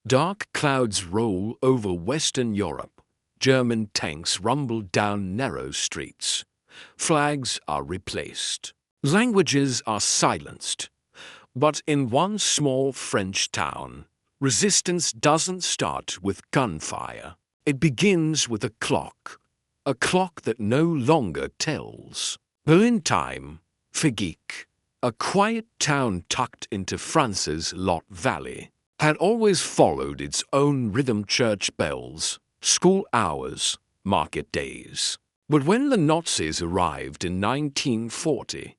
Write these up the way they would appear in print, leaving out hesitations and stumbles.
Dark clouds roll over Western Europe. German tanks rumble down narrow streets. Flags are replaced. Languages are silenced. But in one small French town, resistance doesn't start with gunfire. It begins with a clock that no longer tells. Berlin time, Figeac, a quiet town tucked into France's Lot Valley, had always followed its own rhythm: church bells, school hours, market days. But when the Nazis arrived in 1940,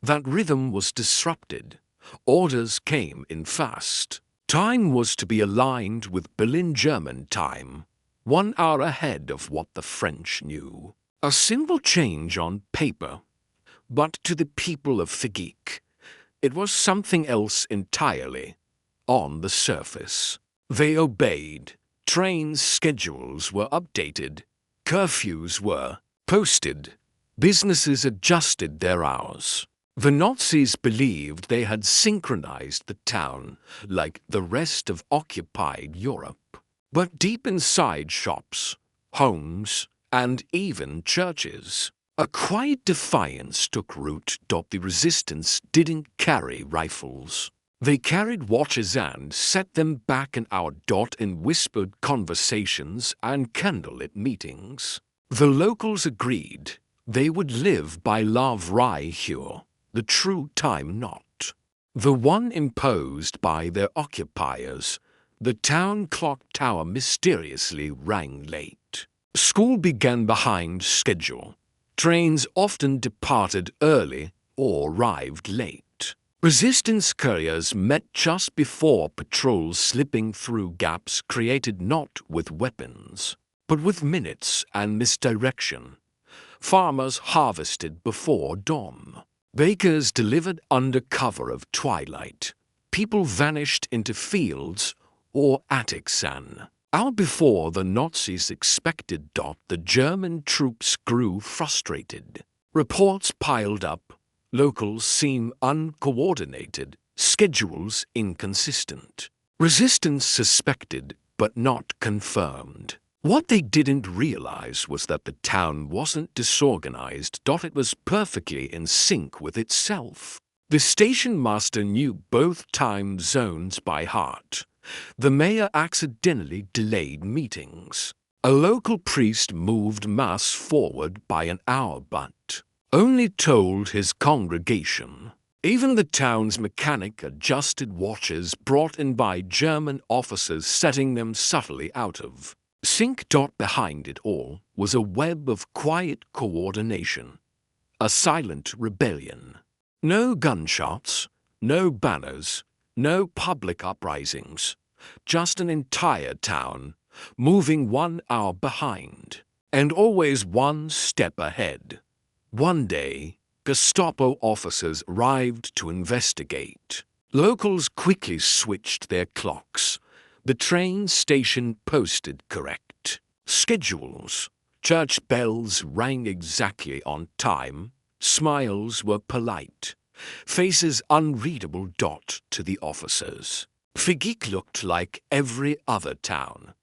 that rhythm was disrupted. Orders came in fast. Time was to be aligned with Berlin German time, 1 hour ahead of what the French knew. A simple change on paper, but to the people of Figeac, it was something else entirely. On the surface, they obeyed. Train schedules were updated. Curfews were posted. Businesses adjusted their hours. The Nazis believed they had synchronized the town like the rest of occupied Europe. But deep inside shops, homes, and even churches, a quiet defiance took root. The resistance didn't carry rifles. They carried watches and set them back an hour. In whispered conversations and candlelit meetings. The locals agreed they would live by WWII, the true time knot, the one imposed by their occupiers. The town clock tower mysteriously rang late. School began behind schedule. Trains often departed early or arrived late. Resistance couriers met just before patrols, slipping through gaps created not with weapons, but with minutes and misdirection. Farmers harvested before dawn. Bakers delivered under cover of twilight. People vanished into fields or attics an hour before the Nazis expected. The German troops grew frustrated. Reports piled up. Locals seem uncoordinated. Schedules inconsistent. Resistance suspected but not confirmed. What they didn't realize was that the town wasn't disorganized. It was perfectly in sync with itself. The station master knew both time zones by heart. The mayor accidentally delayed meetings. A local priest moved mass forward by an hour but only told his congregation. Even the town's mechanic adjusted watches brought in by German officers, setting them subtly out of sync. Behind it all was a web of quiet coordination, a silent rebellion. No gunshots, no banners, no public uprisings, just an entire town moving 1 hour behind and always one step ahead. One day, Gestapo officers arrived to investigate. Locals quickly switched their clocks. The train station posted correct schedules. Church bells rang exactly on time. Smiles were polite. Faces unreadable. To the officers, Figeac looked like every other town.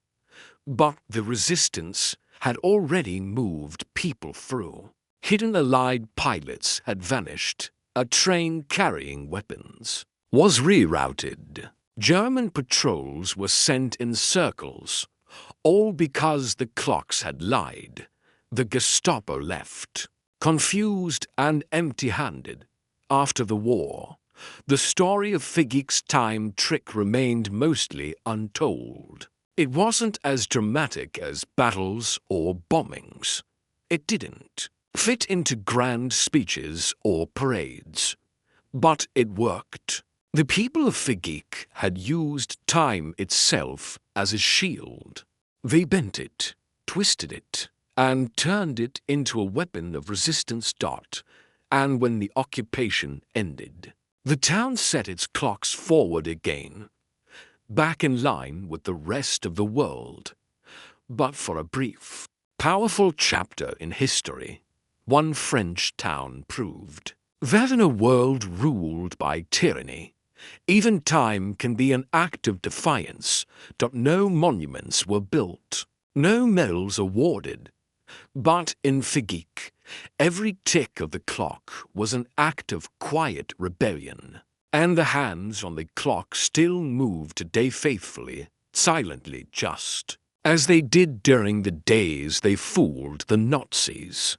But the resistance had already moved people through. Hidden Allied pilots had vanished. A train carrying weapons was rerouted. German patrols were sent in circles, all because the clocks had lied. The Gestapo left, confused and empty-handed. After the war, the story of Figeac's time trick remained mostly untold. It wasn't as dramatic as battles or bombings. It didn't fit into grand speeches or parades. But it worked. The people of Figeac had used time itself as a shield. They bent it, twisted it, and turned it into a weapon of resistance. And when the occupation ended, the town set its clocks forward again, back in line with the rest of the world. But for a brief, powerful chapter in history, one French town proved that in a world ruled by tyranny, Even time can be an act of defiance. No monuments were built, no medals awarded. But in Figeac, every tick of the clock was an act of quiet rebellion. And the hands on the clock still move today faithfully, silently just, as they did during the days they fooled the Nazis.